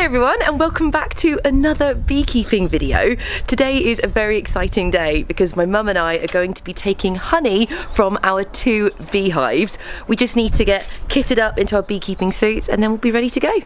Hello everyone and welcome back to another beekeeping video. Today is a very exciting day because my mum and I are going to be taking honey from our 2 beehives. We just need to get kitted up into our beekeeping suits and then we'll be ready to go.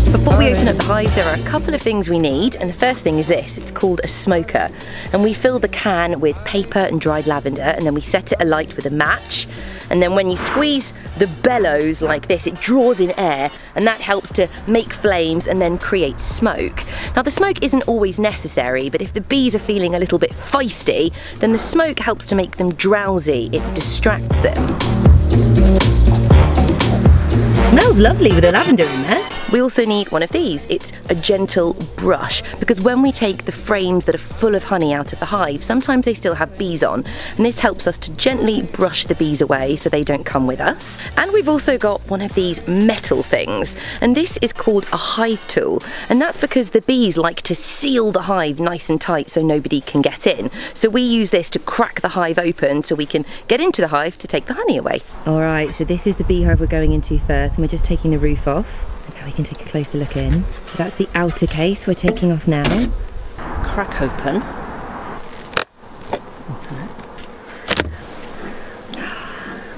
Before we open up the hive, there are a couple of things we need, and the first thing is this. It's called a smoker, and we fill the can with paper and dried lavender, and then we set it alight with a match, and then when you squeeze the bellows like this, it draws in air, and that helps to make flames and then create smoke. Now the smoke isn't always necessary, but if the bees are feeling a little bit feisty, then the smoke helps to make them drowsy. It distracts them. Smells lovely with the lavender in there. We also need one of these. It's a gentle brush, because when we take the frames that are full of honey out of the hive, sometimes they still have bees on, and this helps us to gently brush the bees away so they don't come with us. And we've also got one of these metal things, and this is called a hive tool, and that's because the bees like to seal the hive nice and tight so nobody can get in. So we use this to crack the hive open so we can get into the hive to take the honey away. Alright, so this is the beehive we're going into first, and we're just taking the roof off. Now we can take a closer look in. So that's the outer case we're taking off now. Crack open.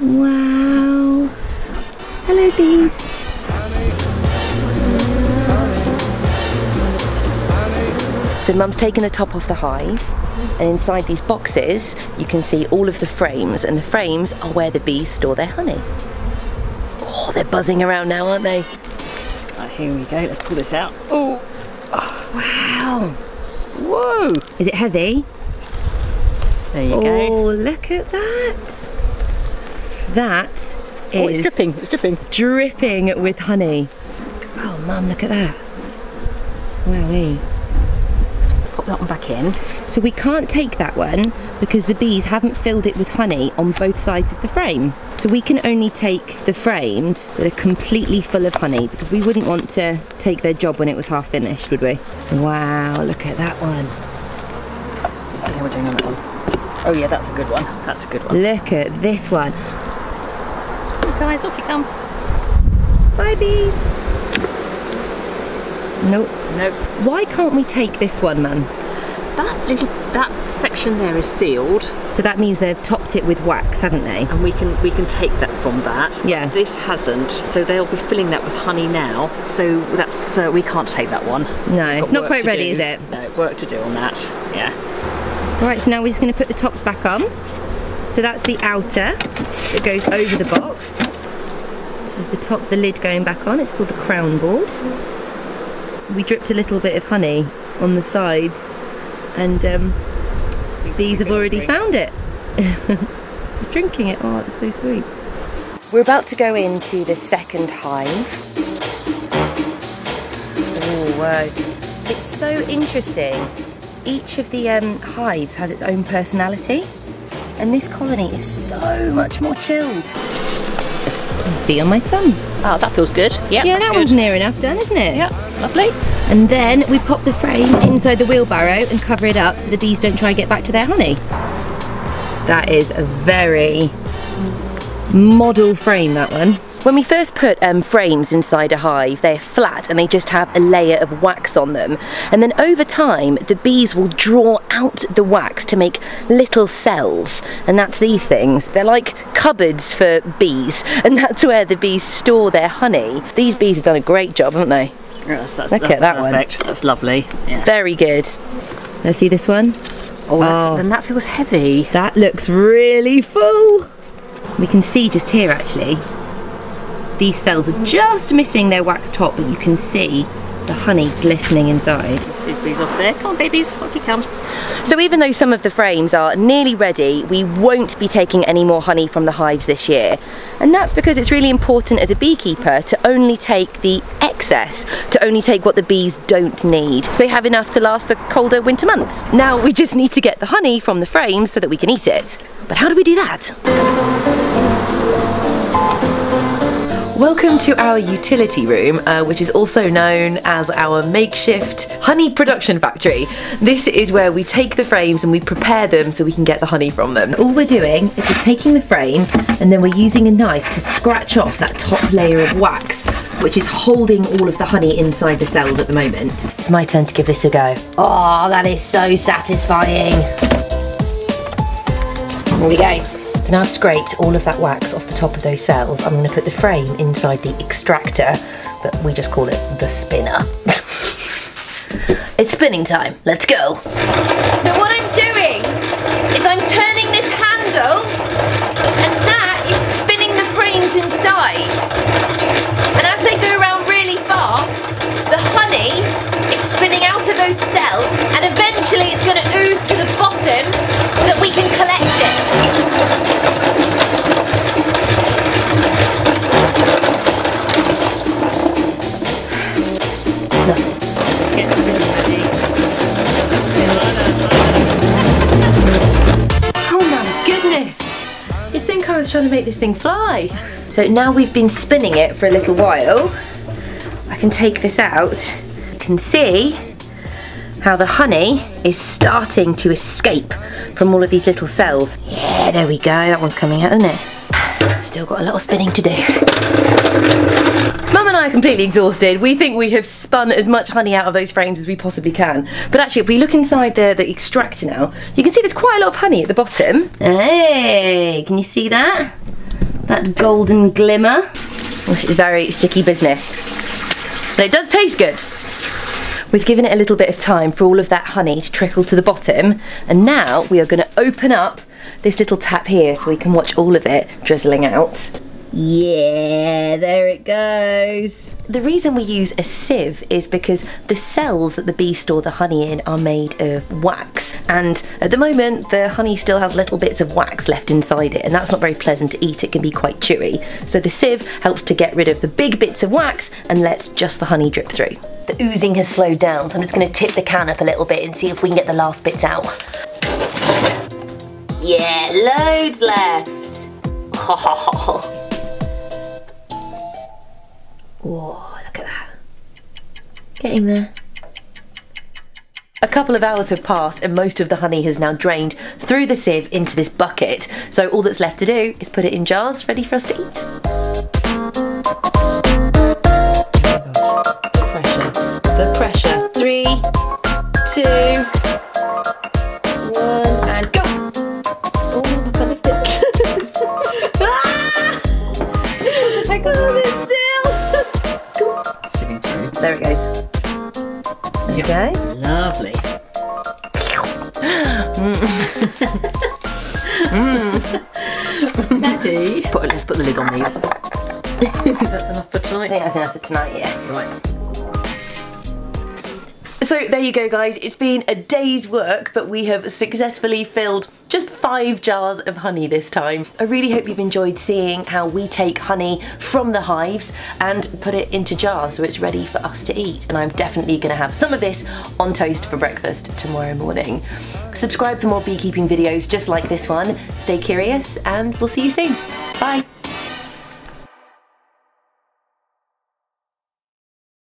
Wow. Hello bees. So Mum's taken the top off the hive, and inside these boxes you can see all of the frames, and the frames are where the bees store their honey. Oh, they're buzzing around now, aren't they? Right, here we go, let's pull this out. Oh, wow. Whoa. Is it heavy? There you go. Oh, look at that. That is... Oh, it's dripping, it's dripping. Dripping with honey. Oh, Mum, look at that. Wowee. Pop that one back in. So we can't take that one because the bees haven't filled it with honey on both sides of the frame. So we can only take the frames that are completely full of honey, because we wouldn't want to take their job when it was half finished, would we? Wow, look at that one. Let's see how we're doing on that one. Oh yeah, that's a good one. That's a good one. Look at this one. Guys, off you come. Bye bees. Nope. Nope. Why can't we take this one, Mum? That section there is sealed. So that means they've topped it with wax, haven't they? And we can take that from that. Yeah. This hasn't, so they'll be filling that with honey now. So that's we can't take that one. No, it's not quite ready, is it? No, work to do on that. Yeah. Right, so now we're just going to put the tops back on. So that's the outer that goes over the box. This is the top, the lid going back on. It's called the crown board. We dripped a little bit of honey on the sides, and bees have already found it. Just drinking it. Oh, it's so sweet. We're about to go into the second hive. Oh, wow. It's so interesting. Each of the hives has its own personality, and this colony is so much more chilled. Bee on my thumb. Oh, that feels good. Yep, yeah, that one's near enough done, isn't it? Yeah, lovely. And then we pop the frame inside the wheelbarrow and cover it up so the bees don't try and get back to their honey. That is a very model frame, that one. When we first put frames inside a hive, they're flat and they just have a layer of wax on them. And then over time, the bees will draw out the wax to make little cells. And that's these things. They're like cupboards for bees. And that's where the bees store their honey. These bees have done a great job, haven't they? Yes, Look at that perfect. That's lovely. Yeah. Very good. Let's see this one. Oh, and that feels heavy. That looks really full. We can see just here, actually. These cells are just missing their wax top, but you can see the honey glistening inside. Big bees off there. Come on, babies, off you come. So even though some of the frames are nearly ready, we won't be taking any more honey from the hives this year. And that's because it's really important as a beekeeper to only take the excess, to only take what the bees don't need, so they have enough to last the colder winter months. Now we just need to get the honey from the frames so that we can eat it. But how do we do that? Welcome to our utility room, which is also known as our makeshift honey production factory. This is where we take the frames and we prepare them so we can get the honey from them. All we're doing is we're taking the frame and then we're using a knife to scratch off that top layer of wax, which is holding all of the honey inside the cells at the moment. It's my turn to give this a go. Oh, that is so satisfying. There we go. So now I've scraped all of that wax off the top of those cells. I'm going to put the frame inside the extractor, but we just call it the spinner. It's spinning time. Let's go. So what I'm doing is I'm turning this handle and that is spinning the frames inside. And as they go around really fast, the honey is spinning out of those cells and eventually it's going to ooze to the bottom so that we can collect it. You'd think I was trying to make this thing fly. So now we've been spinning it for a little while, I can take this out. You can see how the honey is starting to escape from all of these little cells. Yeah, there we go, that one's coming out, isn't it? Still got a lot of spinning to do. Mum and I are completely exhausted. We think we have spun as much honey out of those frames as we possibly can. But actually, if we look inside the extractor now, you can see there's quite a lot of honey at the bottom. Hey, can you see that? That golden glimmer. This is very sticky business. But it does taste good. We've given it a little bit of time for all of that honey to trickle to the bottom. And now we are going to open up this little tap here so we can watch all of it drizzling out. Yeah, there it goes. The reason we use a sieve is because the cells that the bees store the honey in are made of wax, and at the moment the honey still has little bits of wax left inside it, and that's not very pleasant to eat. It can be quite chewy. So the sieve helps to get rid of the big bits of wax and lets just the honey drip through. The oozing has slowed down, so I'm just going to tip the can up a little bit and see if we can get the last bits out. Yeah, loads left. Whoa, look at that. Getting there. A couple of hours have passed and most of the honey has now drained through the sieve into this bucket. So all that's left to do is put it in jars ready for us to eat. The pressure. 3, 2, 1, and go! Oh, I can't lift it. Ah! I can't hold it still. There it goes. There we go. Lovely. Maddie. Let's put the lid on these. That's enough for tonight? I think that's enough for tonight, yeah. Right. So there you go guys, it's been a day's work, but we have successfully filled just 5 jars of honey this time. I really hope you've enjoyed seeing how we take honey from the hives and put it into jars so it's ready for us to eat. And I'm definitely going to have some of this on toast for breakfast tomorrow morning. Subscribe for more beekeeping videos just like this one. Stay curious and we'll see you soon.